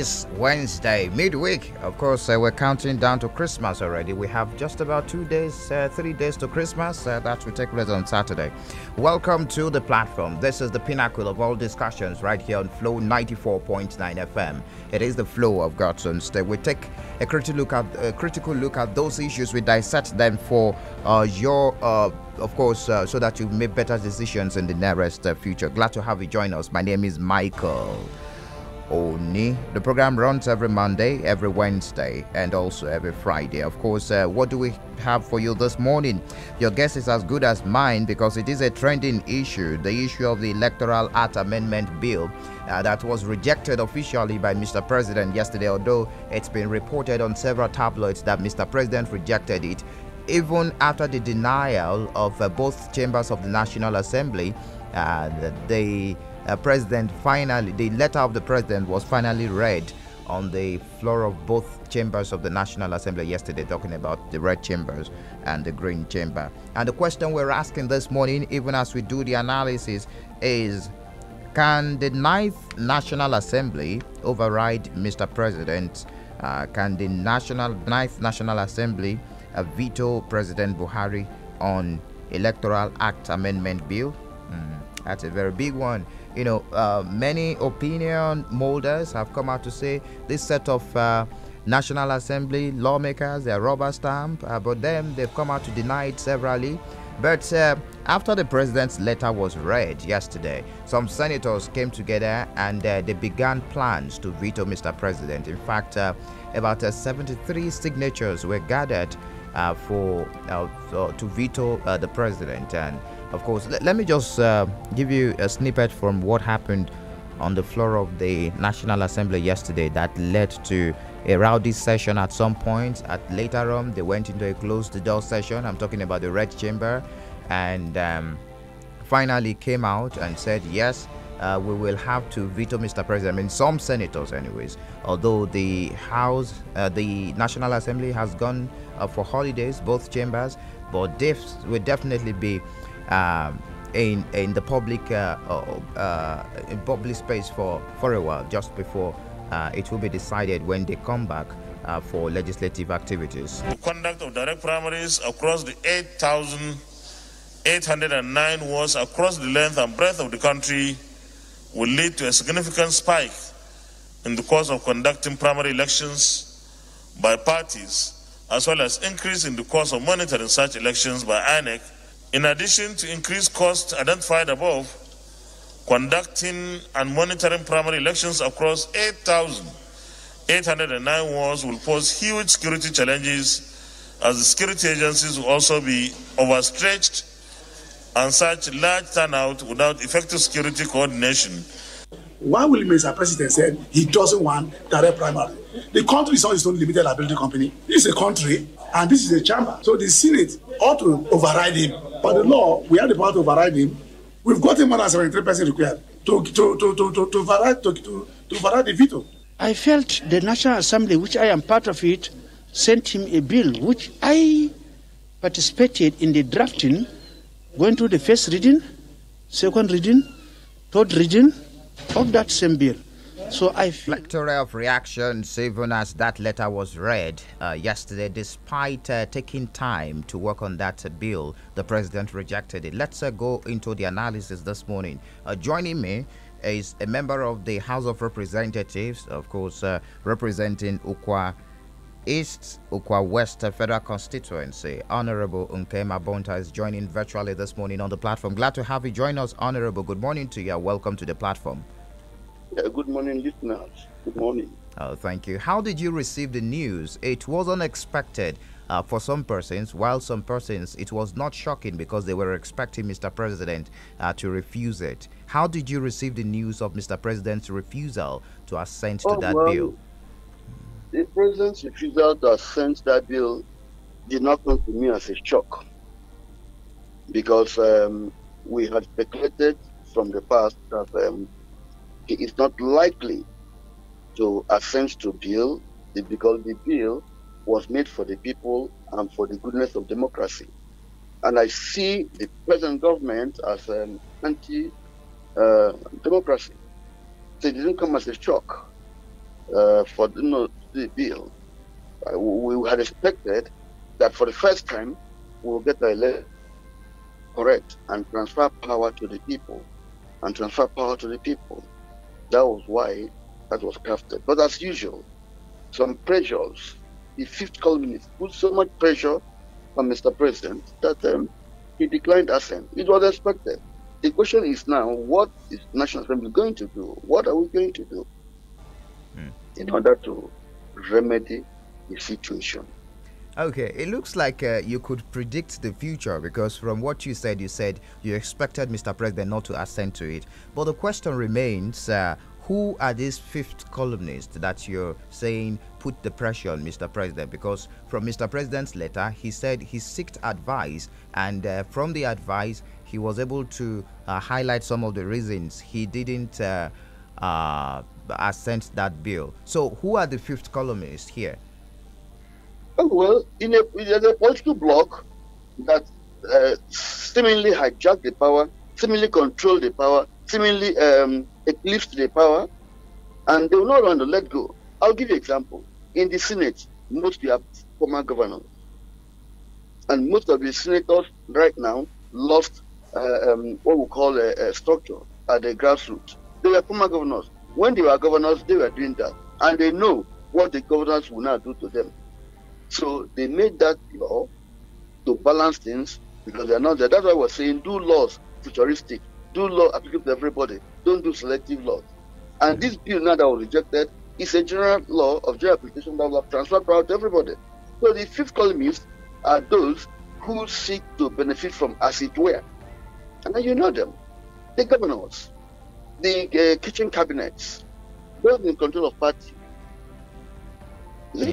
this Wednesday, midweek. Of course, we're counting down to Christmas already. We have just about 3 days to Christmas. That will take place on Saturday. Welcome to the platform. This is the pinnacle of all discussions right here on Flow 94.9 FM. It is the flow of God's own state. We take a critical look at those issues. We dissect them for of course, so that you make better decisions in the nearest future. Glad to have you join us. My name is Michael Oni. The program runs every Monday, every Wednesday, and also every Friday. Of course, what do we have for you this morning? Your guess is as good as mine because it is a trending issue, the issue of the Electoral Act Amendment Bill that was rejected officially by Mr. President yesterday, although it's been reported on several tabloids that Mr. President rejected it, even after the denial of both chambers of the National Assembly. The letter of the president was finally read on the floor of both chambers of the National Assembly yesterday, talking about the red chambers and the green chamber. And the question we're asking this morning, even as we do the analysis, is: can the 9th National Assembly override Mr. President? Can the 9th National Assembly veto President Buhari on Electoral Act Amendment Bill? That's a very big one. You know, many opinion molders have come out to say this set of National Assembly lawmakers, they're rubber stamp, but them, they've come out to deny it severally. But after the president's letter was read yesterday, some senators came together and they began plans to veto Mr. President. In fact, about 73 signatures were gathered to veto the president. And of course, let me just give you a snippet from what happened on the floor of the National Assembly yesterday that led to a rowdy session at some point. Later on, they went into a closed-door session. I'm talking about the Red Chamber, and finally came out and said, yes, we will have to veto Mr. President. I mean, some senators anyways, although the House, the National Assembly has gone for holidays, both chambers, but this will definitely be in the public space for a while, just before it will be decided when they come back for legislative activities. The conduct of direct primaries across the 8,809 wards across the length and breadth of the country will lead to a significant spike in the cost of conducting primary elections by parties, as well as increase in the cost of monitoring such elections by INEC. In addition to increased costs identified above, conducting and monitoring primary elections across 8,809 wards will pose huge security challenges, as the security agencies will also be overstretched and such large turnout without effective security coordination. Why will Mr. President say he doesn't want direct primary? The country is not its own limited liability company. This is a country and this is a chamber. So the Senate ought to override him. By the law, we have the power to override him. We've got him more than 73% required to override the veto. I felt the National Assembly, which I am part of it, sent him a bill, which I participated in the drafting, going through the first reading, second reading, third reading of that same bill. So I feel flurry of reactions even as that letter was read yesterday. Despite taking time to work on that bill, the president rejected it. Let's go into the analysis this morning. Joining me is a member of the House of Representatives, of course, representing Ukwa East, Ukwa West Federal Constituency. Honorable Nkema Bonta is joining virtually this morning on the platform. Glad to have you join us, Honorable. Good morning to you. Welcome to the platform. Good morning, listeners. Good morning. Thank you. How did you receive the news? It was unexpected for some persons, while some persons it was not shocking because they were expecting Mr. President to refuse it. How did you receive the news of Mr. President's refusal to assent to that bill? The President's refusal to assent that bill did not come to me as a shock, because we had speculated from the past that he is not likely to assent to bill because the bill was made for the people and for the goodness of democracy. And I see the present government as anti-democracy. So it didn't come as a shock. for the bill. We had expected that for the first time we'll get the election correct and transfer power to the people. And transfer power to the people. That was why that was crafted. But as usual, some pressures, the fifth columnist put so much pressure on Mr. President that he declined assent. It was expected. The question is now, what is the National Assembly going to do? What are we going to do in order to remedy the situation? Okay, it looks like you could predict the future, because from what you said you expected Mr. President not to assent to it. But the question remains, who are these fifth columnists that you're saying put the pressure on Mr. President? Because from Mr. President's letter, he said he sought advice, and from the advice, he was able to highlight some of the reasons he didn't assent that bill. So who are the fifth columnists here? Oh, well, in a political bloc that seemingly hijacked the power, seemingly controlled the power, seemingly eclipsed the power, and they will not want to let go. I'll give you an example. In the Senate, most are former governors, and most of the senators right now lost what we call a structure at the grassroots. They were former governors. When they were governors, they were doing that, and they know what the governors will now do to them. So they made that law to balance things, because they are not there. That's why we're saying do laws futuristic, do law applicable to everybody, don't do selective laws. And this bill now that was rejected is a general law of general application that will transfer power to everybody. So the fifth columnists are those who seek to benefit from, as it were. And then you know them, the governors, the kitchen cabinets, those in control of party.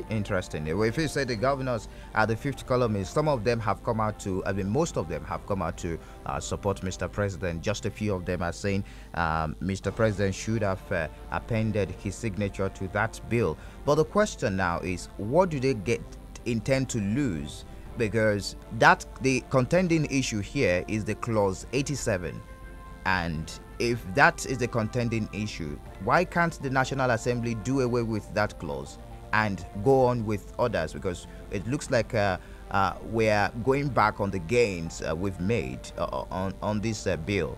Interesting. If you say the governors are the fifth columnists, some of them have come out to, most of them have come out to support Mr. President. Just a few of them are saying Mr. President should have appended his signature to that bill. But the question now is, what do they intend to lose? Because the contending issue here is the clause 87. And if that is the contending issue, why can't the National Assembly do away with that clause and go on with others? Because it looks like we're going back on the gains we've made on this bill.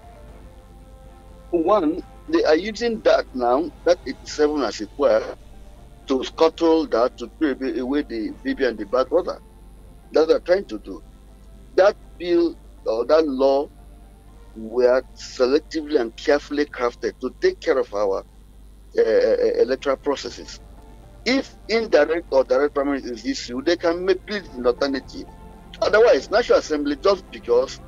One, they are using that now, that 87 as it were, to scuttle that, to put away the baby and the bad water. That they're trying to do. That bill or that law were selectively and carefully crafted to take care of our electoral processes. If indirect or direct primary is issue, they can make it an alternative. Otherwise, National Assembly, just because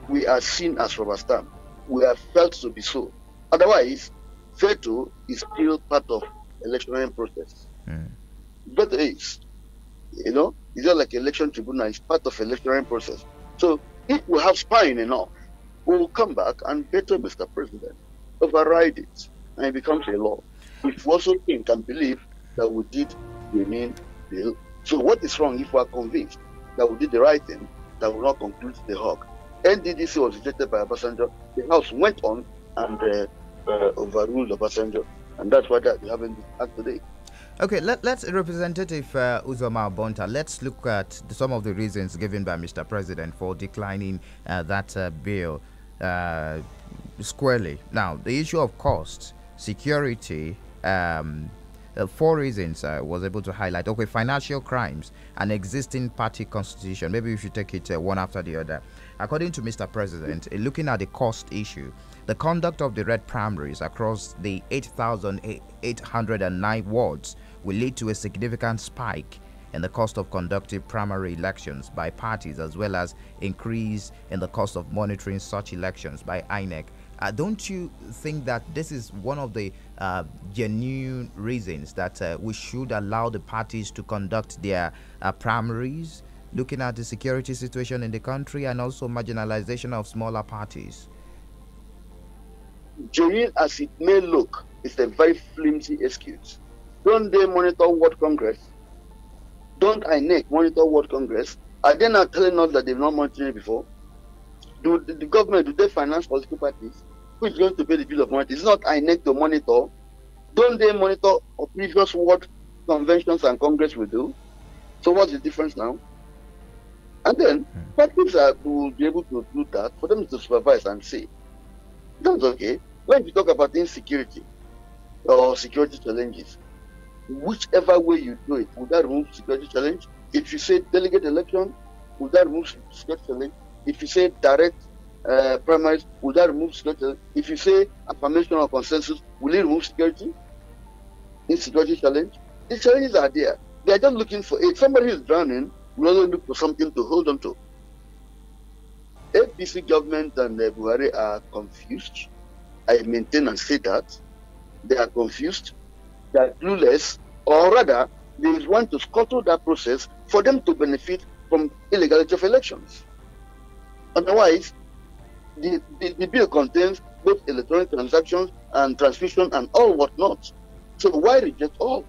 we are seen as rubber stamp, we are felt to be so. Otherwise, Veto is still part of electoral process. Veto is, it's just like election tribunal, it's part of electoral process. So if we have spine enough, we will come back and veto Mr. President, override it, and it becomes a law. If we also think and believe that we did the main bill. So what is wrong if we are convinced that we did the right thing, that will not conclude the hog? NDDC was rejected by Obasanjo. The House went on and overruled Obasanjo, and that's why we haven't been act today. Okay, let's Representative Uzoma Bonta, let's look at some of the reasons given by Mr. President for declining that bill squarely. Now, the issue of cost, security, 4 reasons I was able to highlight. Okay, financial crimes, an existing party constitution. Maybe we should take it one after the other. According to Mr. President, looking at the cost issue, the conduct of the red primaries across the 8,809 wards will lead to a significant spike in the cost of conducting primary elections by parties, as well as increase in the cost of monitoring such elections by INEC. Don't you think that this is one of the genuine reasons that we should allow the parties to conduct their primaries, looking at the security situation in the country and also marginalization of smaller parties? Genuine as it may look, it's a very flimsy excuse. Don't they monitor World Congress? Don't INEC monitor World Congress? Are they not telling us that they've not monitored it before? Do the government, do they finance political parties? Who is going to pay the bill of money? It's not INEC to monitor. Don't they monitor previous what conventions and congress will do? So what's the difference now? And then parties will be able to do that for them to supervise and see. That's okay. When you talk about insecurity or security challenges, whichever way you do it, would that remove security challenge? If you say delegate election, would that remove security challenge? If you say direct primaries, would that remove security challenge? If you say affirmation or consensus, will it remove security? Insecurity challenge? The challenges are there. They are just looking for it. Somebody who is drowning will also look for something to hold on to. APC government and Buhari are confused. I maintain and say that. They are confused. They are clueless, or rather, they want to scuttle that process for them to benefit from illegality of elections. Otherwise, the bill contains both electronic transactions and transmission and all whatnot. So why reject all?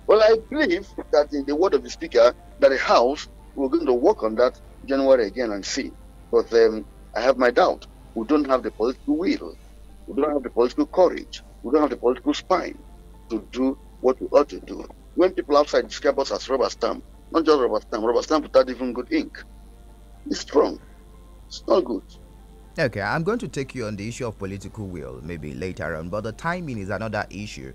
Well, I believe that in the word of the speaker, that the House will going to work on that January again and see. But I have my doubt. We don't have the political will. We don't have the political courage. We don't have the political spine to do what we ought to do. When people outside describe us as rubber stamp, not just rubber stamp without even good ink. It's strong. It's not good. Okay, I'm going to take you on the issue of political will maybe later on, but the timing is another issue.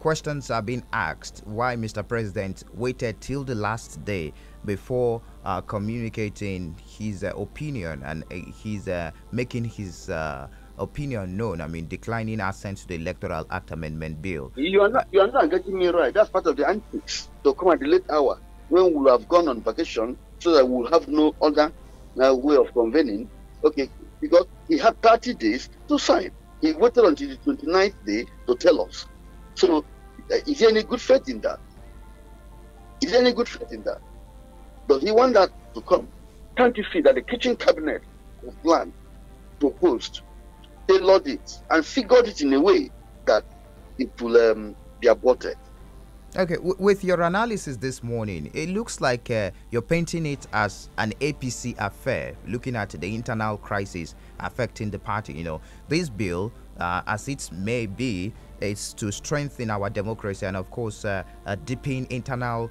Questions are being asked why Mr. President waited till the last day before communicating his opinion, and he's making his opinion known. I mean, declining assent to the Electoral Act Amendment Bill. You are not getting me right. That's part of the antics to come at the late hour when we have gone on vacation, so that we'll have no other way of convening. Okay, because he had 30 days to sign. He waited until the 29th day to tell us. So, is there any good faith in that? Is there any good faith in that? Does he want that to come? Can't you see that the kitchen cabinet was planned, proposed, tailored it, and figured it in a way that it will be aborted? Okay, with your analysis this morning, it looks like you're painting it as an APC affair, looking at the internal crisis affecting the party. You know, this bill, as it may be, is to strengthen our democracy and, of course, deepen internal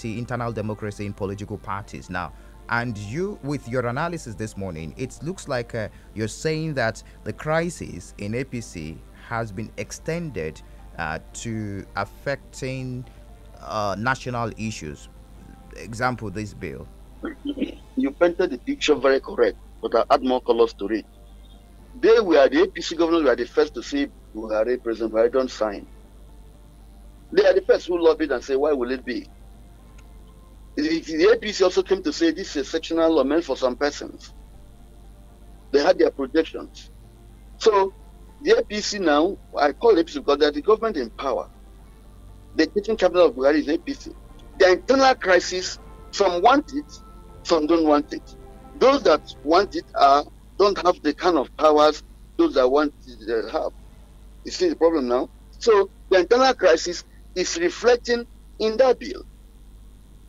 internal democracy in political parties. Now, and you, with your analysis this morning, it looks like you're saying that the crisis in APC has been extended to affecting national issues. Example, this bill. You painted the picture very correct, but I'll add more colors to it. The APC governors were the first to say Buhari, President Buhari, don't sign. They are the first who lobbied and say, why will it be? The APC also came to say this is a sectional law meant for some persons. They had their projections. So the APC now, I call APC because they're the government in power. The kitchen cabinet of Buhari is APC. The internal crisis, some want it, some don't want it. Those that want it don't have the kind of powers those that want it have. You see the problem now? So the internal crisis is reflecting in that bill.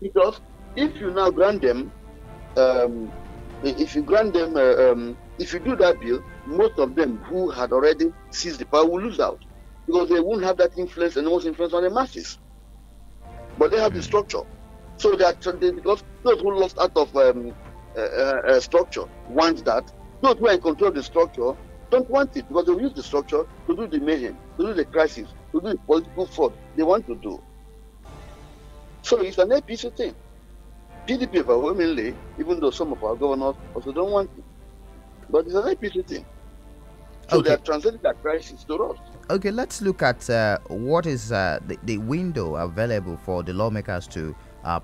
Because if you now grant them, if you do that bill, most of them who had already seized the power will lose out, because they won't have that influence and most influence on the masses. But they have the structure, so that because those who lost out of structure want that. Those who are in control of the structure don't want it, because they use the structure to do the mayhem, to do the crisis, to do the political fraud they want to do. So it's an APC thing. PDP overwhelmingly, even though some of our governors also don't want it. But it's an APC thing. So okay, they are translating that crisis to us. Okay, let's look at what is the window available for the lawmakers to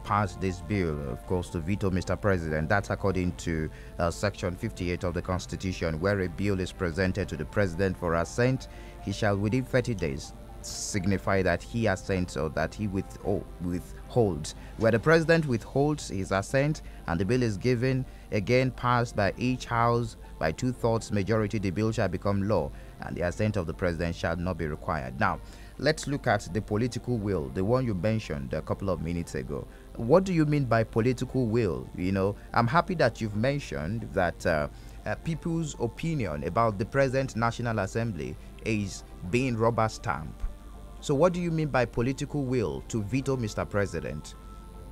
pass this bill, of course, to veto Mr. President. That's according to Section 58 of the Constitution, where a bill is presented to the President for assent. He shall, within 30 days, signify that he assents or that he withholds. Where the President withholds his assent and the bill is given, again passed by each House by 2/3 majority, the bill shall become law, and the assent of the President shall not be required. Now, let's look at the political will, the one you mentioned a couple of minutes ago. What do you mean by political will? You know, I'm happy that you've mentioned that people's opinion about the present National Assembly is being rubber stamp. So what do you mean by political will to veto Mr. President?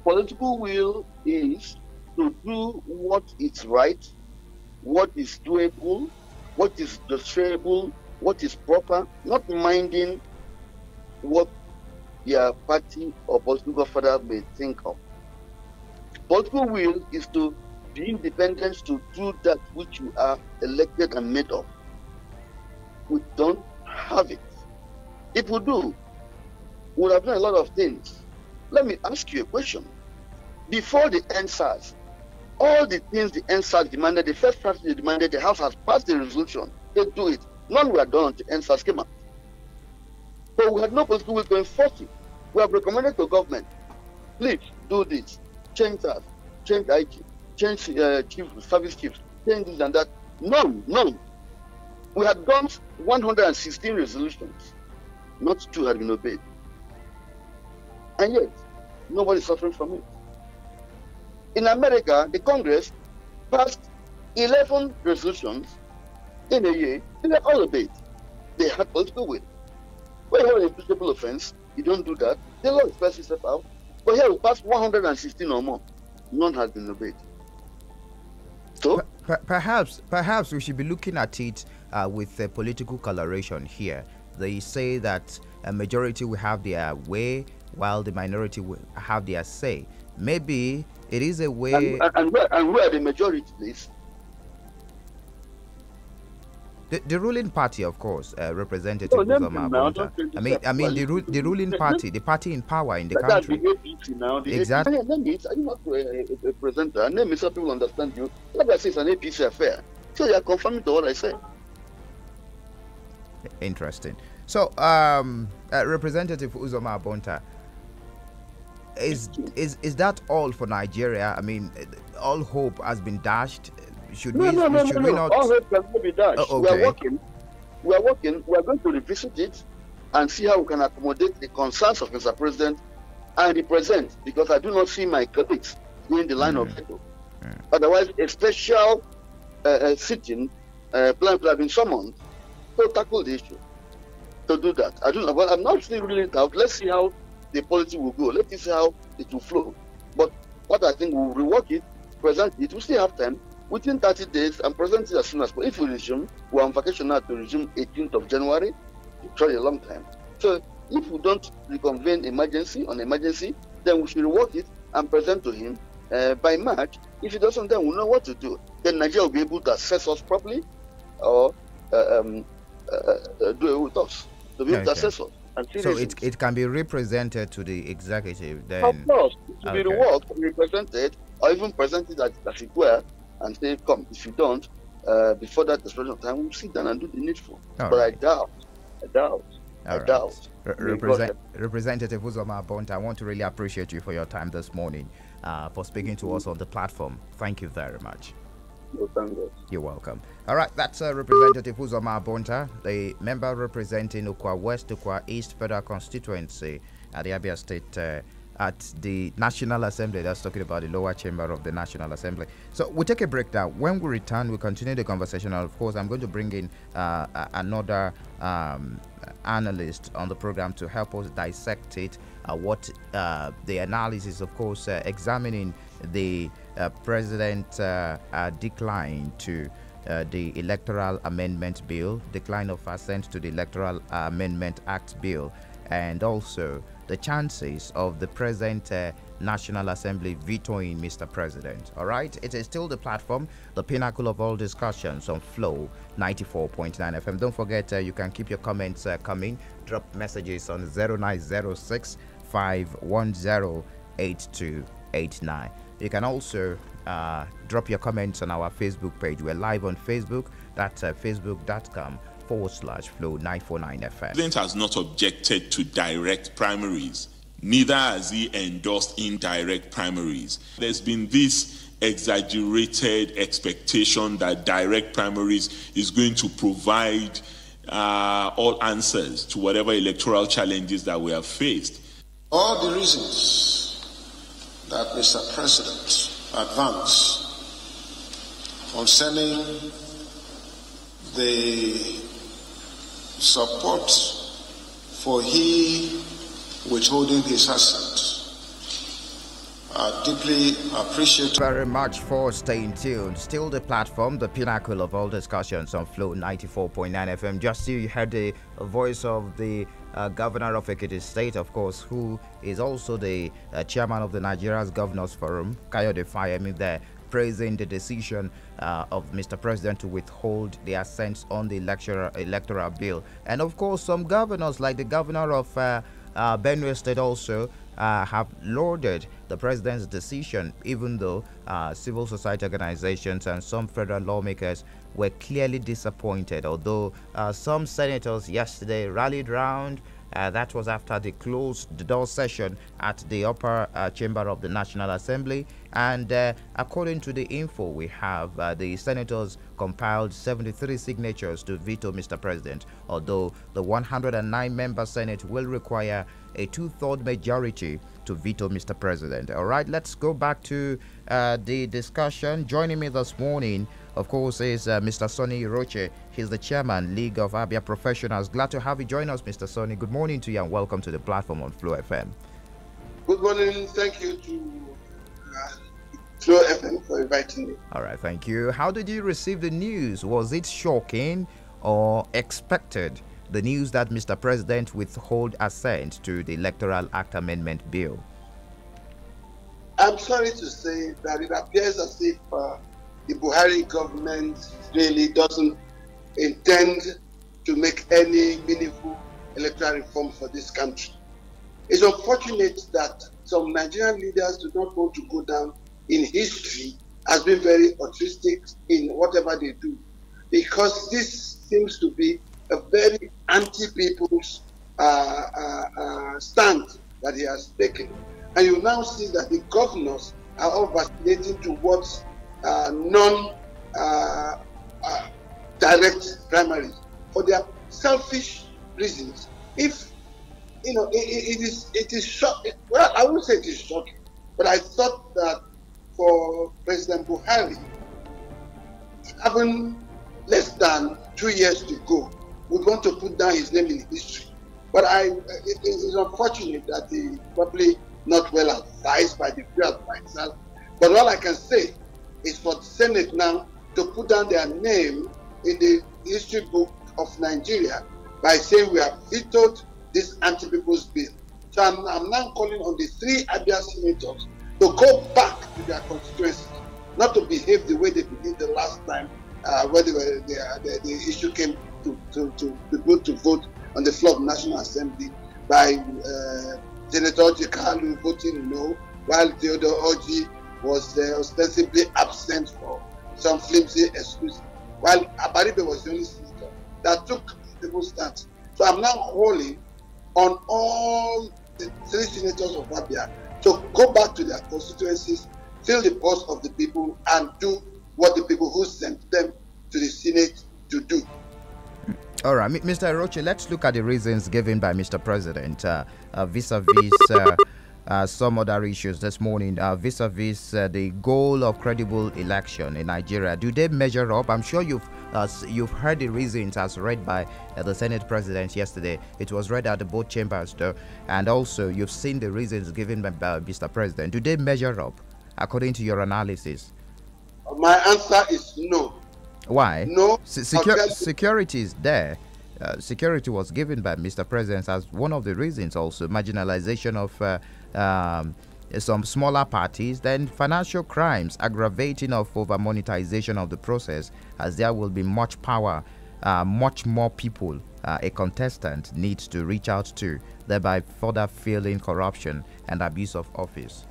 Political will is to do what is right, what is doable, what is desirable, what is proper, not minding what your party or political father may think of. Political will is to be independent to do that which you are elected and made of. We don't have it. If we do, we would have done a lot of things. Let me ask you a question. Before the NSAS, all the things the NSAS demanded, the first strategy demanded, the House has passed the resolution. They do it. None were done until NSAS came out. So we had no political will to enforce it. We have recommended to government, please do this, change that, change IG, change service chiefs, change this and that. None. We had done 116 resolutions. Not 2 had been obeyed. And yet, nobody is suffering from it. In America, the Congress passed 11 resolutions in a year, and they all obeyed. They had political will. When you have an impeachable offense, you don't do that. The law expresses itself out. But here we passed 116 or more. None has been obeyed. So perhaps we should be looking at it with a political coloration here. They say that a majority will have their way, while the minority will have their say. Maybe it is a way. And where the majority is? The ruling party, of course, Representative Uzoma Bonta. I mean the ruling party, the party in power in the country. That's the APC now. Exactly. Name it. I'm not a presenter. Name it so people understand you. Like I say, it's an APC affair. So you are confirming to what I say. Interesting. So, Representative Uzoma Bonta, is that all for Nigeria? I mean, all hope has been dashed. Should we not? All hope cannot be dashed. Okay. We are working. We are going to revisit it and see how we can accommodate the concerns of Mr. President and the President, because I do not see my colleagues going the line of veto. Otherwise, a special sitting plan could have been summoned to tackle the issue. To do that, I don't know, but I'm not still ruling it out. Let's see how the policy will go. Let's see how it will flow. But what I think we'll rework it, present it. We still have time within 30 days and present it as soon as possible. If we resume, we're on vacation now to resume 18th of January. It's really a long time. So if we don't reconvene emergency, then we should rework it and present to him by March. If he doesn't, then we'll know what to do. Then Nigeria will be able to assess us properly or do it with us. To be able to assess us. So it can be represented to the executive then? Of course. It will be reworked, represented, or even presented as it were, and say, come, if you don't, before that expression of time, we'll sit down and do the needful. But I doubt. Representative Uzoma Bonta, I want to really appreciate you for your time this morning, for speaking to us on the platform. Thank you very much. No, thank you. You're welcome. All right, that's Representative Uzoma Bonta, the member representing Ukwa West, Ukwa East Federal Constituency at the Abia State at the National Assembly. That's talking about the lower chamber of the National Assembly. So we'll take a break now. When we return, we'll continue the conversation. And of course, I'm going to bring in another analyst on the program to help us dissect it. What the analysis, of course, examining the president decline to the Electoral Amendment Bill, decline of assent to the Electoral Amendment Act Bill, and also the chances of the present National Assembly vetoing Mr. President. All right, it is still the platform, the pinnacle of all discussions on Flow 94.9 FM. Don't forget, you can keep your comments coming. Drop messages on 0906 510 8289. You can also drop your comments on our Facebook page. We're live on Facebook. That's facebook.com/Flow 949 FM. The president has not objected to direct primaries. Neither has he endorsed indirect primaries. There's been this exaggerated expectation that direct primaries is going to provide all answers to whatever electoral challenges that we have faced. All the reasons that Mr. President advanced concerning the support for he withholding his assent. I deeply appreciate. Very much for staying tuned. Still the platform, the pinnacle of all discussions on Flow 94.9 FM. Just you heard the voice of the governor of Ekiti State, of course, who is also the chairman of the Nigeria's Governors Forum, Kayode Fayemi, there, praising the decision of Mr. President to withhold the assent on the electoral bill. And of course, some governors, like the governor of Benue State, also have lauded the president's decision, even though civil society organizations and some federal lawmakers were clearly disappointed. Although some senators yesterday rallied round. That was after the closed door session at the upper chamber of the National Assembly. And according to the info we have, the senators compiled 73 signatures to veto Mr. President, although the 109-member Senate will require a two-thirds majority to veto Mr. President. All right, let's go back to the discussion. Joining me this morning, of course, is Mr. Sonny Roche. He's the chairman, League of Abia Professionals. Glad to have you join us, Mr. Sonny. Good morning to you and welcome to the platform on Flow FM. Good morning. Thank you to Flow FM for inviting me. All right, thank you. How did you receive the news? Was it shocking or expected? The news that Mr. President withhold assent to the Electoral Act Amendment Bill. I'm sorry to say that it appears as if the Buhari government really doesn't intend to make any meaningful electoral reform for this country. It's unfortunate that some Nigerian leaders do not want to go down in history as being very altruistic in whatever they do, because this seems to be a very anti-people's stand that he has taken. And you now see that the governors are all vacillating towards non-direct primaries for their selfish reasons. If it is shocking. Well, I wouldn't say it is shocking, but I thought that for President Buhari, having less than 2 years to go, would want to put down his name in history. But it is unfortunate that he probably not well advised by the few advisors. But all I can say is for the Senate now to put down their name in the history book of Nigeria by saying we have vetoed this anti-people's bill. So I'm now calling on the three Abia senators to go back to their constituencies, not to behave the way they behaved the last time when the issue came to people to vote on the floor of the National Assembly by Senator Jikalu voting no, while Theodore Oji was ostensibly absent for some flimsy excuse, while Abaribe was the only senator that took people's stance. So I'm now calling on all the three senators of Abia to go back to their constituencies, fill the pulse of the people, and do what the people who sent them to the Senate to do. All right, Mr. Roche, let's look at the reasons given by Mr. President vis-a-vis some other issues this morning, vis-a-vis the goal of credible election in Nigeria. Do they measure up? I'm sure you've heard the reasons as read by the Senate President yesterday. It was read at both chambers, though, and also you've seen the reasons given by Mr. President. Do they measure up according to your analysis? My answer is no. Why? No. Security is there. Security was given by Mr. President as one of the reasons. Also, marginalization of some smaller parties, then financial crimes, aggravating of over monetization of the process, as there will be much power, much more people a contestant needs to reach out to, thereby further fueling corruption and abuse of office.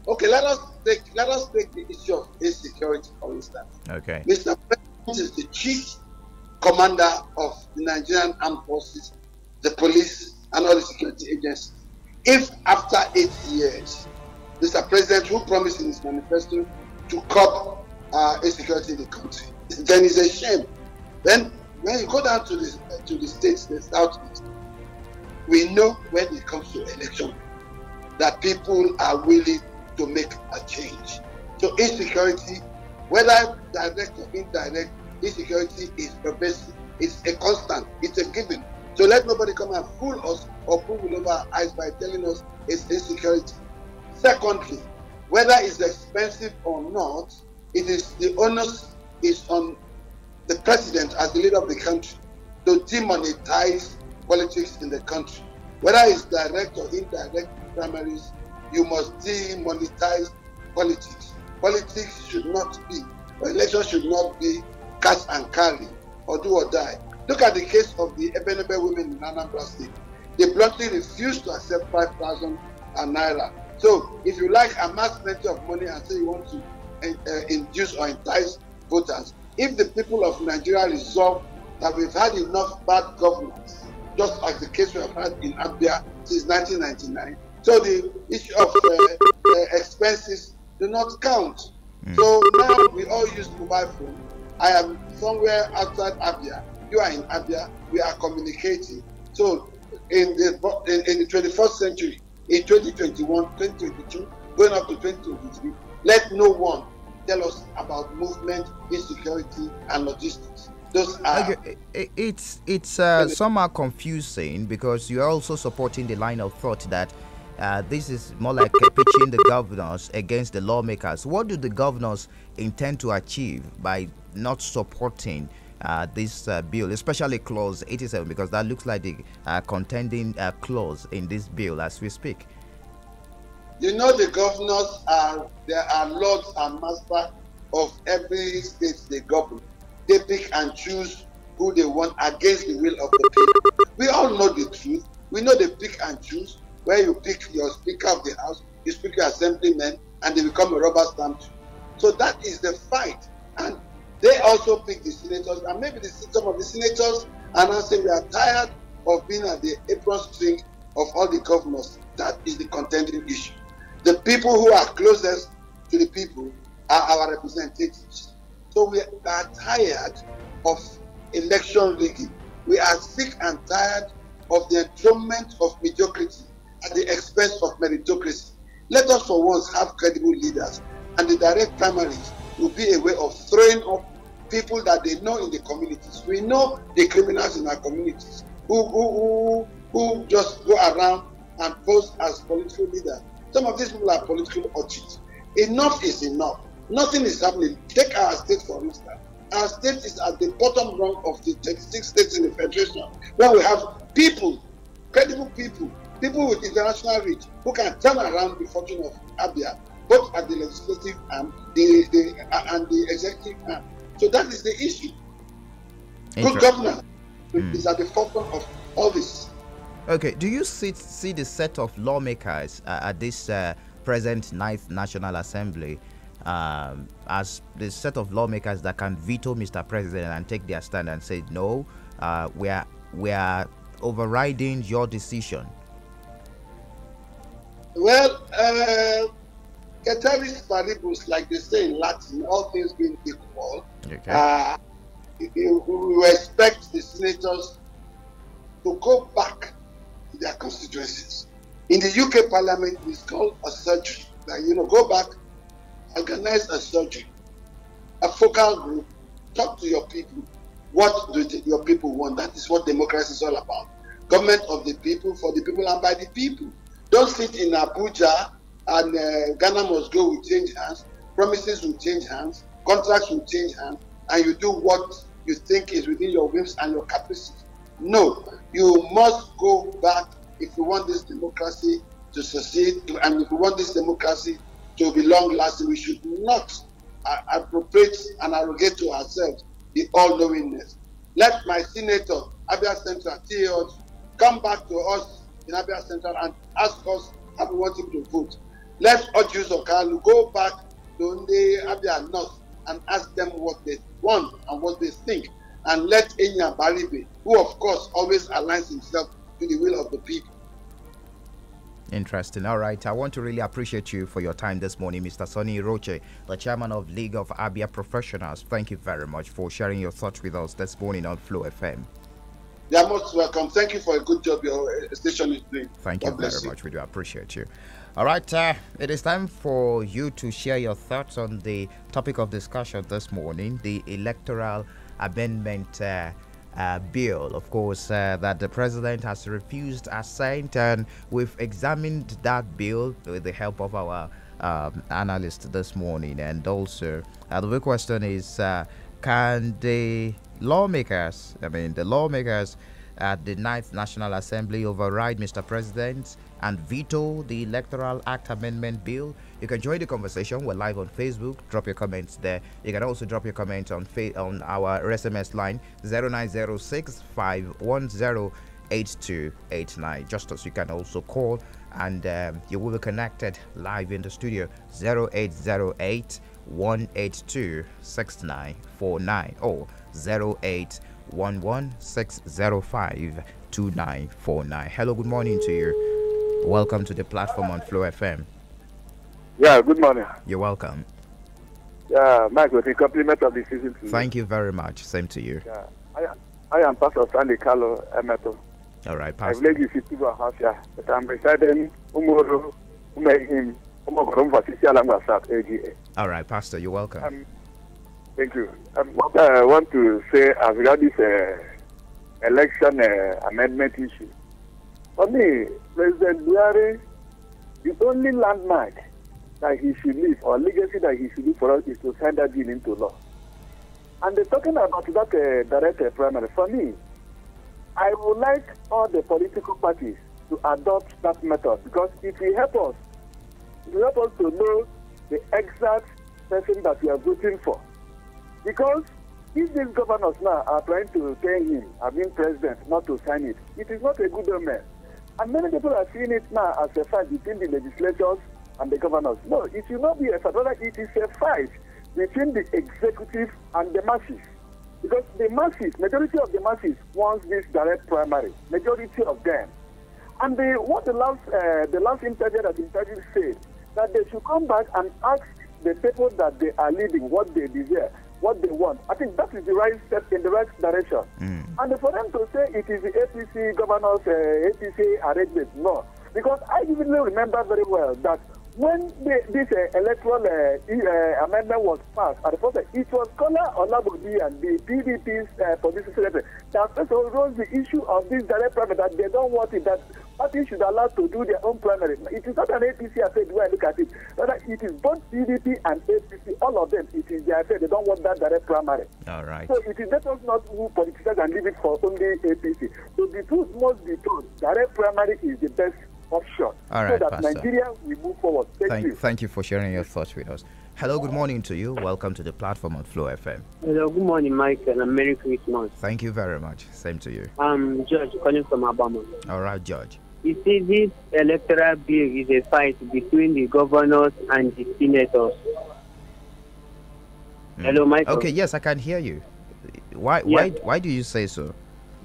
Okay, let us take the issue of insecurity, for instance. Okay. Mr. President is the chief commander of the Nigerian Armed Forces, the police, and all the security agencies. If after 8 years, Mr. President, who promised in his manifesto to curb insecurity in the country, then it's a shame. Then when you go down to the states, the southeast, we know when it comes to election that people are willing to make a change. So insecurity, whether direct or indirect, insecurity is pervasive It's a constant. It's a given. So let nobody come and fool us or pull over our eyes by telling us it's insecurity. Secondly, whether it's expensive or not, it is the onus is on the president as the leader of the country to demonetize politics in the country. Whether it's direct or indirect primaries, you must demonetize politics. Politics should not be, or elections should not be cash and carry or do or die. Look at the case of the Ebenebe women in Anambra State. They bluntly refused to accept 5,000 naira. So if you like amass plenty of money and say you want to induce or entice voters, if the people of Nigeria resolve that we've had enough bad governance, just like the case we have had in Abia since 1999, so the issue of expenses do not count. So now we all use mobile phone. I am somewhere outside Abia. You are in Abia. We are communicating. So in the 21st century, in 2021, 2022, going up to 2023, let no one tell us about movement, insecurity, and logistics. Those are it's somehow confusing because you're also supporting the line of thought that this is more like pitching the governors against the lawmakers. What do the governors intend to achieve by not supporting this bill, especially clause 87, because that looks like the contending clause in this bill as we speak? You know, the governors are lords and masters of every state they govern. They pick and choose who they want against the will of the people. We all know the truth. We know they pick and choose, where you pick your Speaker of the House, you pick your assemblymen, and they become a rubber stamp. So that is the fight. And they also pick the senators, and maybe some of the senators are now saying we are tired of being at the apron string of all the governors. That is the contending issue. The people who are closest to the people are our representatives. So we are tired of election rigging. We are sick and tired of the enthronement of mediocrity at the expense of meritocracy. Let us for once have credible leaders, and the direct primaries will be a way of throwing up people that they know in the communities. We know the criminals in our communities who just go around and pose as political leaders. Some of these people are political urchins. Enough is enough. Nothing is happening. Take our state, for instance. Our state is at the bottom rung of the 36 states in the Federation, where we have people, credible people with international reach, who can turn around the fortune of Abia, both at the legislative and the executive arm. So that is the issue. Good governance is at the forefront of all this. Okay, do you see the set of lawmakers at this present 9th National Assembly as the set of lawmakers that can veto Mr. President and take their stand and say, no, we are overriding your decision? Well, ceteris paribus, like they say in Latin, all things being equal, okay. We expect the senators to go back to their constituencies. In the UK Parliament, it's called a surgery. Go back, organize a surgery, a focal group, talk to your people. What do your people want? That is what democracy is all about. Government of the people, for the people, and by the people. Don't sit in Abuja and Ghana must go will change hands, promises will change hands, contracts will change hands, and you do what you think is within your whims and your capacities. No, you must go back if you want this democracy to succeed, and if you want this democracy to be long-lasting. We should not appropriate and arrogate to ourselves the all-knowingness. Let my senator, Abia Central, T.O., come back to us in Abia Central and ask us how we want him to vote. Let Ojus Okalu go back to the Abia North and ask them what they want and what they think. And let Enya Baribe, who of course always aligns himself to the will of the people. Interesting. All right. I want to really appreciate you for your time this morning, Mr. Sonny Roche, the chairman of League of Abia Professionals. Thank you very much for sharing your thoughts with us this morning on Flow FM. You are most welcome. Thank you for a good job your station is doing. Thank you very much. We do appreciate you. All right. It is time for you to share your thoughts on the topic of discussion this morning, the Electoral Amendment bill, of course, that the president has refused assent, and we've examined that bill with the help of our analyst this morning. And also, the big question is, can the lawmakers, the lawmakers at the 9th National Assembly override Mr. President and veto the Electoral Act Amendment Bill? You can join the conversation. We're live on Facebook. Drop your comments there. You can also drop your comments on our SMS line 0906 510 8289. Just as you can also call, and you will be connected live in the studio 0808 182 6949 or 0811 605 2949. Hello, good morning to you. Welcome to the platform on Flow FM. Yeah, good morning. You're welcome. Yeah, Mike, with the compliment of the season. Thank you very much. Same to you. Yeah, I am Pastor Stanley Carlo Emeto. All right, I Pastor. believe you see people house here, but I'm residing Umuru, Umehim, Umogorum, Vasisia Langa South AGA. All right, Pastor, you're welcome. Thank you. What I want to say as regards this election amendment issue. For me, President Buhari, the only landmark that he should leave or legacy that he should leave for us is to sign that bill into law. And they're talking about that direct primary. For me, I would like all the political parties to adopt that method because it will help us. It will help us to know the exact person that we are voting for. Because if these governors now are trying to tell him, being president, not to sign it, it is not a good omen. And many people are seeing it now as a fight between the legislators and the governors. No, it should not be a fight. Rather, it is a fight between the executive and the masses. Because the masses, majority of the masses wants this direct primary. Majority of them. And what the last interview that interview said, that they should come back and ask the people that they are leading what they desire, what they want. I think that is the right step in the right direction. And for them to say it is the APC governors, APC arrangement, no. Because I vividly remember very well that when this electoral amendment was passed, at the first, it was Kola Olabodi and the PDP's publicity secretary that first rose the issue of this direct primary, that they don't want it, that parties should allow to do their own primary. It is not an APC affair, the way I look at it. Rather, it is both PDP and APC, all of them, it is their affair. They don't want that direct primary. All right. So it is let us not move politicians and leave it for only APC. So the truth must be told. Direct primary is the best option. All right, so that Pastor. Nigeria will move forward. Thank you for sharing your thoughts with us. Hello, good morning to you. Welcome to the platform on Flow FM. Hello, good morning, Mike, and Merry Christmas. Thank you very much. Same to you. I'm George calling from Alabama. All right, George. You see, this electoral bill is a fight between the governors and the senators. Hello, Michael. Okay, yes, I can hear you. Why do you say so?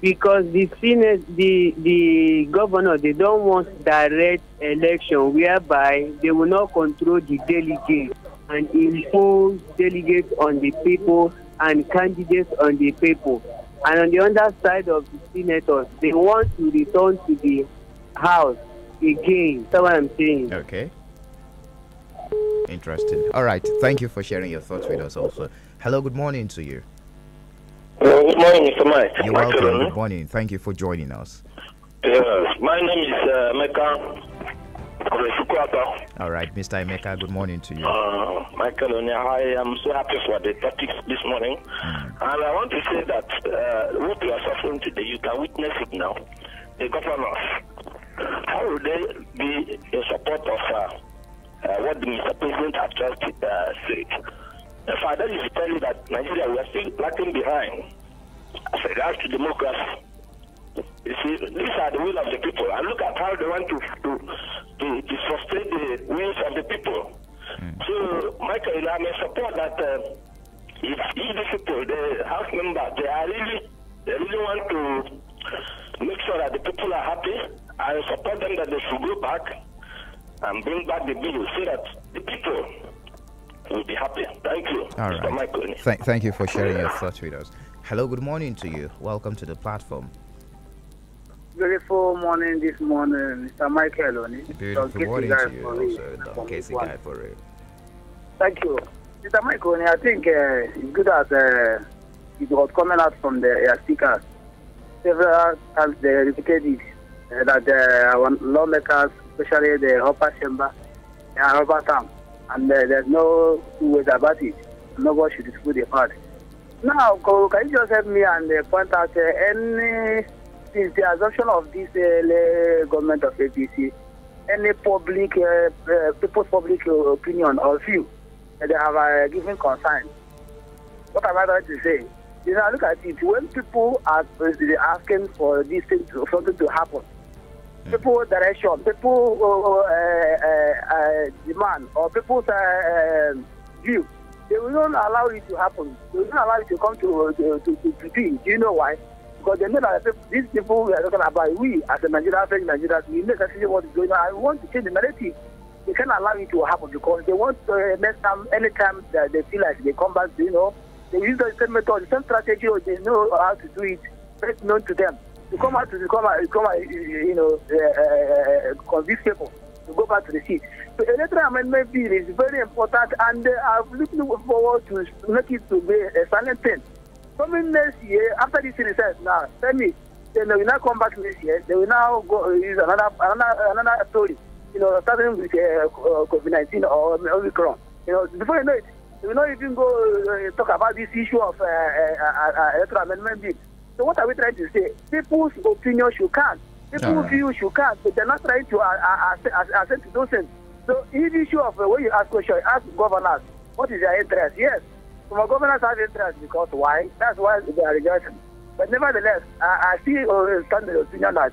Because the Senate, the governor, they don't want direct election whereby they will not control the delegates and impose delegates on the people and candidates on the people. And on the other side of the senators, they want to return to the house again. That's what I'm saying. Okay. Interesting. All right. Thank you for sharing your thoughts with us also. Hello, good morning to you. Good morning, Mr. Mike. You're welcome. Good morning. Thank you for joining us. Yes, my name is Mecca. All right, Mr. Emeka, good morning to you. Michael, I am so happy for the topics this morning. And I want to say that what we are suffering today, you can witness it now. The governors, how will they be in support of what the Mr. President has just said? In fact, that is to tell you that Nigeria, we are still lagging behind as regards to democracy. You see, these are the will of the people. And look at how they want to frustrate the wills of the people. So, Michael, I may support that if these people, the House members, they really want to make sure that the people are happy. I support them that they should go back and bring back the bill so that the people will be happy. Thank you, All Mr. right. Michael. Thank you for sharing your thoughts with us. Hello, good morning to you. Welcome to the platform. Beautiful morning this morning, Mr. Michael. Beautiful morning to you also, Casey guy for real. Thank you. Mr. Michael, I think it's good that it was coming out from the speakers several times they repeated it, that our lawmakers, especially the upper chamber, are overtime, and there's no two ways about it. Nobody should dispute the part. Now, can you just help me and point out since the assumption of this government of APC, any public, people's public opinion or view that they have given concern? What am I trying to say? You know, look at it. When people are asking for this thing, something to happen, people direction, people demand, or people's view, they will not allow it to happen. They will not allow it to come to be. Do you know why? Because they know that these people we are talking about, we as a Nigerians, we know exactly what is going on. I want to change the narrative. They can't allow it to happen because they want next time, anytime that they feel like they come back, you know, they use the same method, the same strategy, or they know how to do it, best known to them. To come out, you know, convince people to go back to the seat. So electoral amendment bill is very important, and I'm looking forward to make it to be a silent thing. Coming next year, after this recess, now, tell me, they will now come back next year, they will now go use another story, you know, starting with COVID-19 or Omicron. You know, before you know it, they will not even go talk about this issue of electoral amendment bill. So what are we trying to say? People's opinion should count. People's view should count, but they're not trying to accept to those things. So in the issue of when you ask question, ask governors, what is their interest? Yes, some governors have interest because why? That's why they are rejoicing. But nevertheless, I still stand the opinion that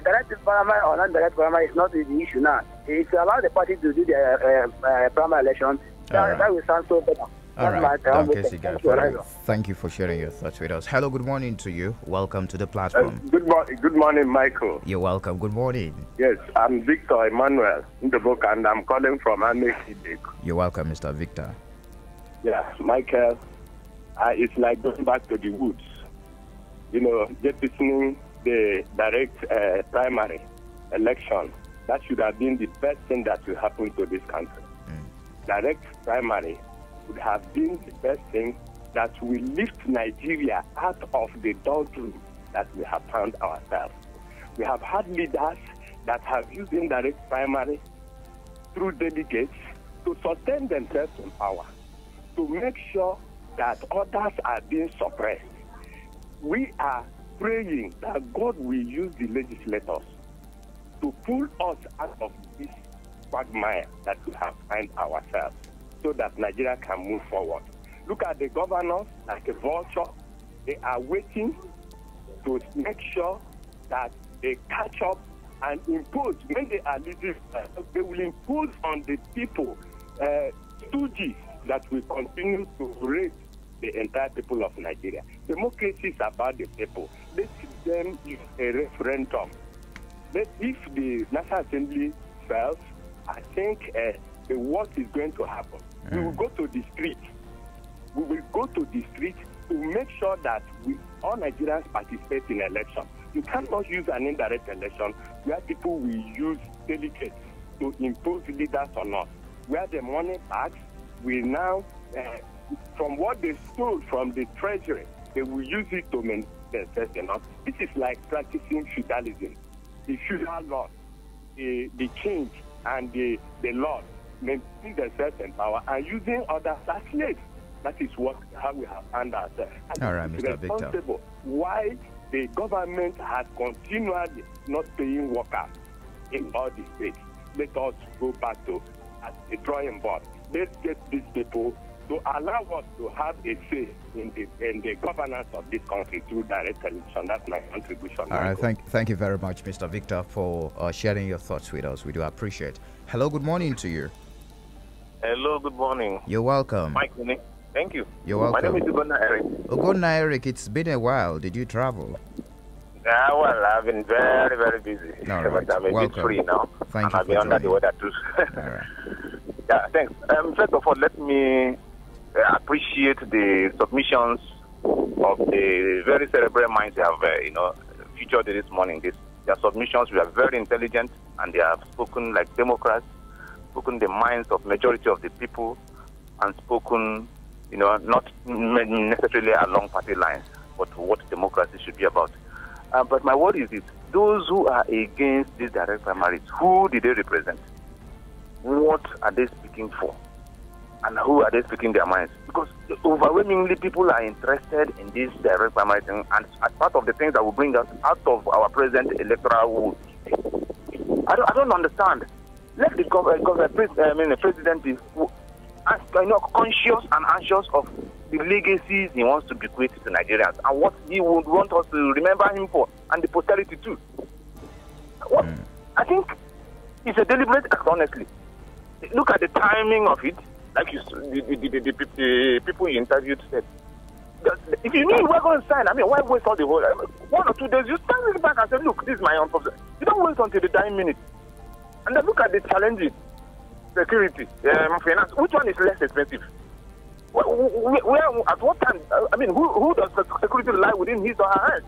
direct primary or non-direct primary is not the issue now. If you allow the party to do their primary election, that will sound so better. All right, thank you for sharing your thoughts with us. Hello, good morning to you. Welcome to the platform. Good morning, Michael. You're welcome. Good morning. Yes, I'm Victor Emmanuel in the book, and I'm calling from Amexidek. You're welcome, Mr. Victor. Yeah, Michael, it's like going back to the woods. You know, jettisoning the direct primary election. That should have been the best thing that will happen to this country. Direct primary would have been the best thing that will lift Nigeria out of the doldrums that we have found ourselves. We have had leaders that have used indirect primary through delegates to sustain themselves in power, to make sure that others are being suppressed. We are praying that God will use the legislators to pull us out of this quagmire that we have found ourselves, so that Nigeria can move forward. Look at the governors like a vulture. They are waiting to make sure that they catch up and impose. When they are leading, they will impose on the people stooges that will continue to rape the entire people of Nigeria. Democracy is about the people. Let them use a referendum. If the National Assembly fails, I think the worst is going to happen. We will go to the street. We will go to the street to make sure that all Nigerians participate in election. You cannot use an indirect election where people will use delegates to impose leaders on us. Where the money bags will now, from what they stole from the treasury, they will use it to maintain themselves enough. This is like practicing feudalism. The feudal law, the king and the Lord maintaining themselves in power and using others as slaves. That is how we have found ourselves. All right, Mr. Victor. Why the government has continually not paying workers in all the states. Let us go back to the drawing board. Let's get these people to allow us to have a say in the governance of this country through direct election. That's my contribution. All right, thank you very much, Mr. Victor, for sharing your thoughts with us. We do appreciate it. Hello, good morning to you. Hello, good morning. You're welcome. Mike, thank you. You're welcome. My name is Ugonna Eric. Ugonna Eric, it's been a while. Did you travel? Well, I've been very, very busy. All right. But I'm a bit free now. Thank you. I've been under the weather too. All right. Yeah, thanks. First of all, let me appreciate the submissions of the very cerebral minds they have, featured this morning. Their submissions were very intelligent, and they have spoken like Democrats, spoken the minds of majority of the people, and spoken, not necessarily along party lines. but what democracy should be about. But my worry is this: those who are against these direct primaries, who did they represent? What are they speaking for? And who are they speaking their minds? Because overwhelmingly people are interested in this direct primary thing, and as part of the things that will bring us out of our present electoral wood. I don't understand. Let the president be conscious and anxious of the legacies he wants to bequeath to Nigerians and what he would want us to remember him for, and the posterity too. I think it's a deliberate act, honestly. Look at the timing of it. Like the people you interviewed said, if you knew you were going to sign, why waste all the whole 1 or 2 days? You stand it back and say, look, this is my own problem. You don't wait until the dying minute. And then look at the challenges: security, finance. Which one is less expensive? Where at what time? Who does security lie within his or her hands?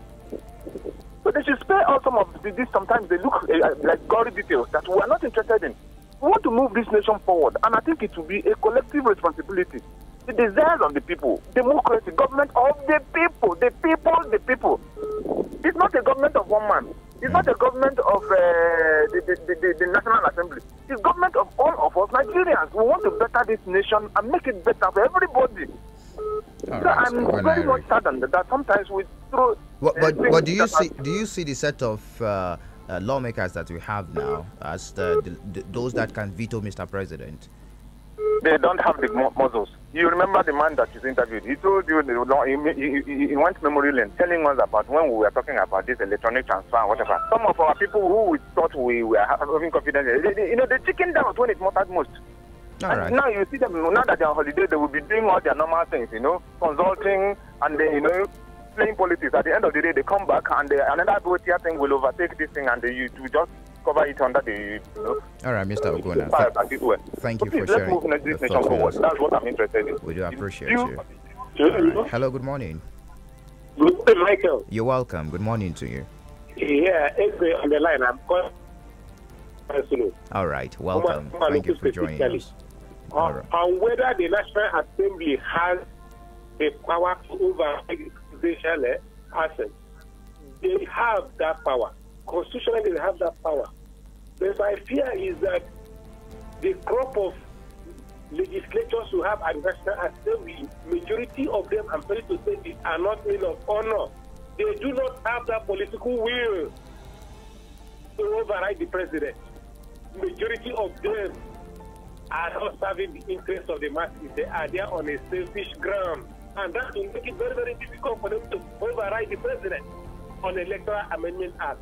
So they should spare us some of this. Sometimes they look like gory details that we are not interested in. We want to move this nation forward, and I think it will be a collective responsibility. The desires of the people, democracy, government of the people, the people. It's not a government of one man. It's not a government of the National Assembly. It's government of all of us Nigerians. We want to better this nation and make it better for everybody. I'm very much saddened that sometimes we throw. But do you see the set of lawmakers that we have now as those that can veto Mr. President? They don't have the muscles. You remember the man that you interviewed? He told you he went memory lane, telling us about when we were talking about this electronic transfer and whatever. Some of our people who we thought we were having confidence, they chicken down when it matters most. Right. Now you see them, now that they're on holiday, they will be doing all their normal things, consulting and then, playing politics. At the end of the day, they come back and another voter thing will overtake this thing, and you just cover it under the. All right, Mr. Ogona. Thank you for sharing. Let's move this nation forward. That's what I'm interested in. We do appreciate you. Right. Hello, good morning. Good morning, Michael. You're welcome. Good morning to you. Yeah, it's on the line. I'm calling. All right, welcome. Thank you for joining us. On whether the National Assembly has the power to override presidential assets, they have that power. Constitutionally, they have that power. But my fear is that the crop of legislators who have a National Assembly, majority of them, I'm sorry to say this, are not men of honor. They do not have that political will to override the president. Majority of them are not serving the interests of the masses. They are there on a selfish ground. And that will make it very, very difficult for them to override the president on the Electoral Amendment Act.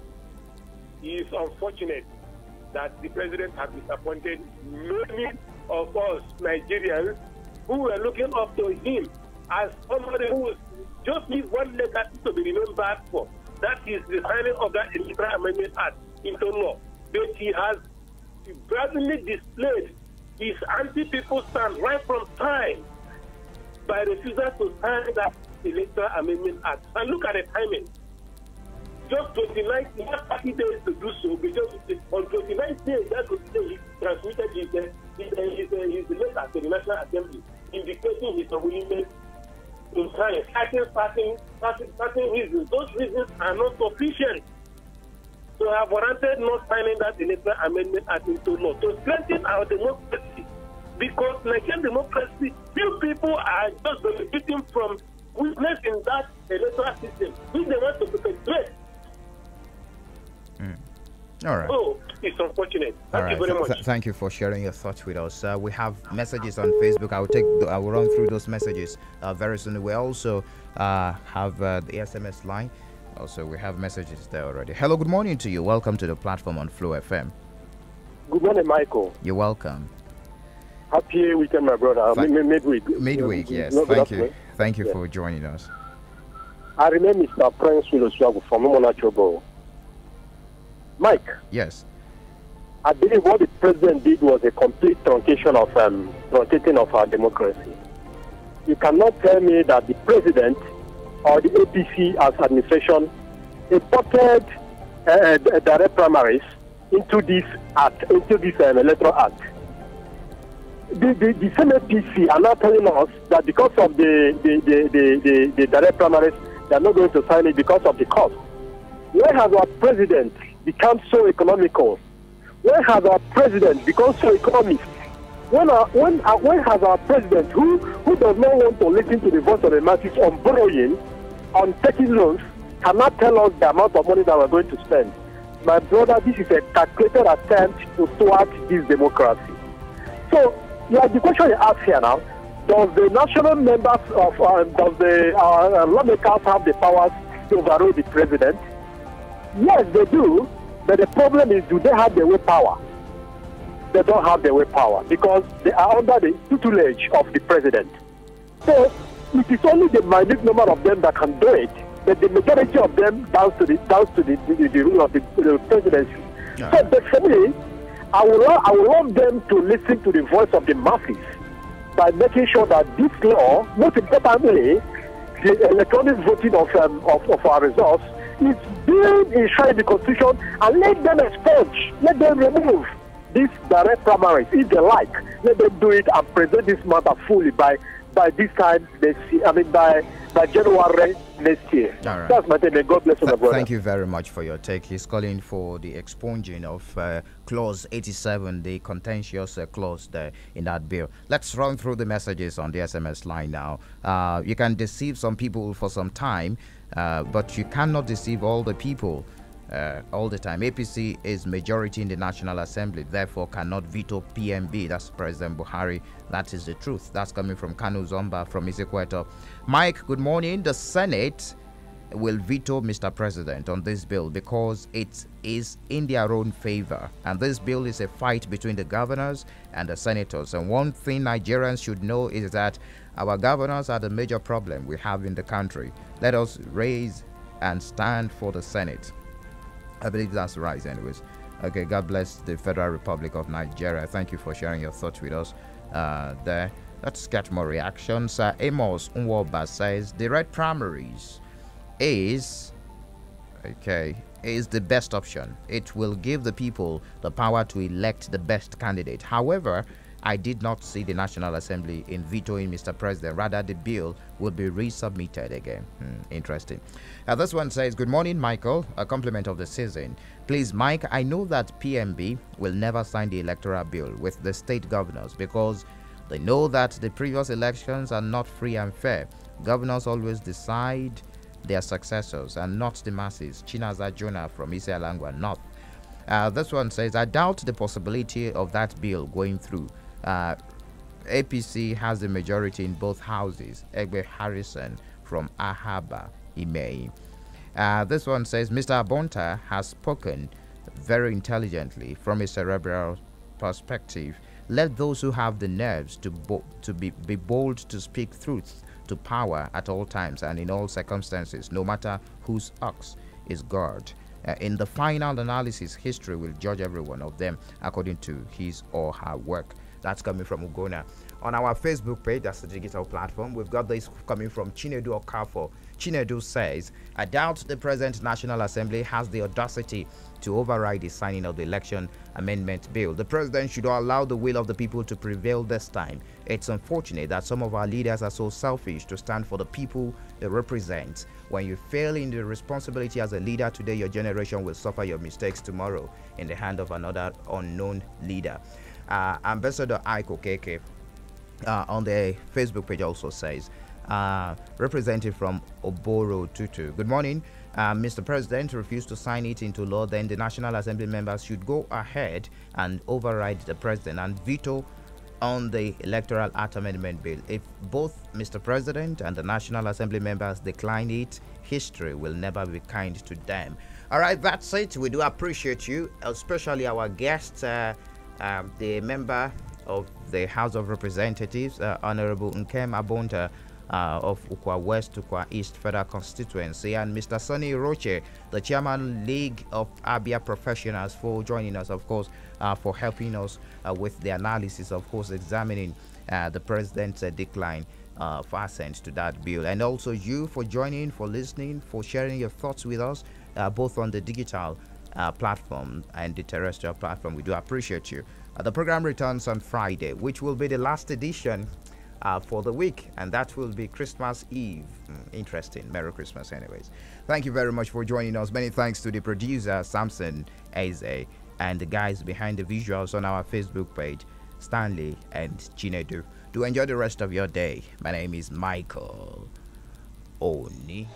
It is unfortunate that the president has disappointed many of us Nigerians who were looking up to him as somebody who just needs one legacy to be remembered for. That is the signing of that Electoral Amendment Act into law. But he has brazenly displayed his anti-people stand right from time by refusal to sign that Electoral Amendment Act. And look at the timing. Just 29, he has 30 days to do so, because on 29th day, that was the day he transmitted his letter to the National Assembly, indicating his willingness to sign, starting reasons. Those reasons are not sufficient to have warranted not signing that Electoral Amendment Act into law, to strengthen our democracy. Because Nigerian democracy, few people are just benefiting from witnessing that electoral system, which they want to perpetuate. All right. Oh, it's unfortunate. Thank you very much. Thank you for sharing your thoughts with us. We have messages on Facebook. I will run through those messages very soon. We also have the SMS line. Also, we have messages there already. Hello, good morning to you. Welcome to the platform on Flow FM. Good morning, Michael. You're welcome. Happy weekend, my brother. Midweek. Midweek, yes. Thank you. Thank you for joining us. I remember Mr. Prince Wiloswago from Monachobo. Mike. Yes. I believe what the president did was a complete truncating of our democracy. You cannot tell me that the president or the APC as administration imported direct primaries into this act, electoral act. The same APC are now telling us that because of the direct primaries, They are not going to sign it because of the cost. Where has our president become so economical? Where has our president become so economic? When has our president, who does not want to listen to the voice of the masses on borrowing, on taking loans, cannot tell us the amount of money that we're going to spend? My brother, this is a calculated attempt to thwart this democracy. So, the question you ask here now, does the national members of, does the lawmakers have the powers to overrule the president? Yes, they do, but the problem is, do they have the willpower? They don't have the willpower because they are under the tutelage of the president. So it is only the minute number of them that can do it, but the majority of them bows to the rule of the presidency. Yeah. So, but for me, I would want them to listen to the voice of the masses by making sure that this law, most importantly, the electronic voting of our results, is being enshrined in the Constitution, and let them expunge, let them remove these direct primaries if they like. Let them do it and present this matter fully by this time next year. I mean by January next year. All right. That's my take. God bless you, my brother. Thank you very much for your take. He's calling for the expunging of clause 87, the contentious clause there in that bill. Let's run through the messages on the SMS line now. You can deceive some people for some time, but you cannot deceive all the people all the time. APC is majority in the National Assembly, therefore cannot veto PMB. That's President Buhari. That is the truth. That's coming from Kanu Zomba from Isekweto. Mike, good morning. The Senate will veto Mr. President on this bill because it is in their own favor. And this bill is a fight between the governors and the senators. And one thing Nigerians should know is that our governors are the major problem we have in the country. Let us raise and stand for the Senate. I believe that's right anyways. Okay, God bless the Federal Republic of Nigeria. Thank you for sharing your thoughts with us there. Let's get more reactions. Amos Nwoba says direct primaries is the best option. It will give the people the power to elect the best candidate. However, I did not see the National Assembly in vetoing Mr. President. Rather, the bill will be resubmitted again. Interesting. This one says, good morning, Michael. A compliment of the season. Please, Mike, I know that PMB will never sign the electoral bill with the state governors because they know that the previous elections are not free and fair. Governors always decide their successors and not the masses. Chinaza Jonah from Isialangwa North. This one says, I doubt the possibility of that bill going through. APC has the majority in both houses. Egbe Harrison from Ahaba, Imei. This one says, Mr. Abonta has spoken very intelligently from a cerebral perspective. Let those who have the nerves to be bold to speak truth to power at all times and in all circumstances, no matter whose ox is God. In the final analysis, history will judge every one of them according to his or her work. That's coming from Ugona. On our Facebook page, that's the digital platform, we've got this coming from Chinedu Okafo. Chinedu says, I doubt the present National Assembly has the audacity to override the signing of the Election Amendment Bill. The president should allow the will of the people to prevail this time. It's unfortunate that some of our leaders are so selfish to stand for the people they represent. When you fail in the responsibility as a leader today, your generation will suffer your mistakes tomorrow in the hand of another unknown leader. Ambassador Aiko Keke on the Facebook page also says, representative from Oboro Tutu. Good morning. Mr. President refused to sign it into law, then the National Assembly members should go ahead and override the president and veto on the Electoral Act Amendment Bill. If both Mr. President and the National Assembly members decline it, history will never be kind to them. All right, that's it. We do appreciate you, especially our guest, the member of the House of Representatives, Honorable Nkem Abonta of Ukwa West, Ukwa East Federal Constituency, and Mr. Sonny Roche, the Chairman League of Abia Professionals, for joining us, of course, for helping us with the analysis, of course, examining the President's decline for assent to that bill. And also you for joining, for listening, for sharing your thoughts with us, both on the digital platform and the terrestrial platform. We do appreciate you. The program returns on Friday, which will be the last edition for the week, and that will be Christmas Eve. Interesting. Merry Christmas, anyways. Thank you very much for joining us. Many thanks to the producer, Samson Eze, and the guys behind the visuals on our Facebook page, Stanley and Chinedu. Do enjoy the rest of your day. My name is Michael Oni.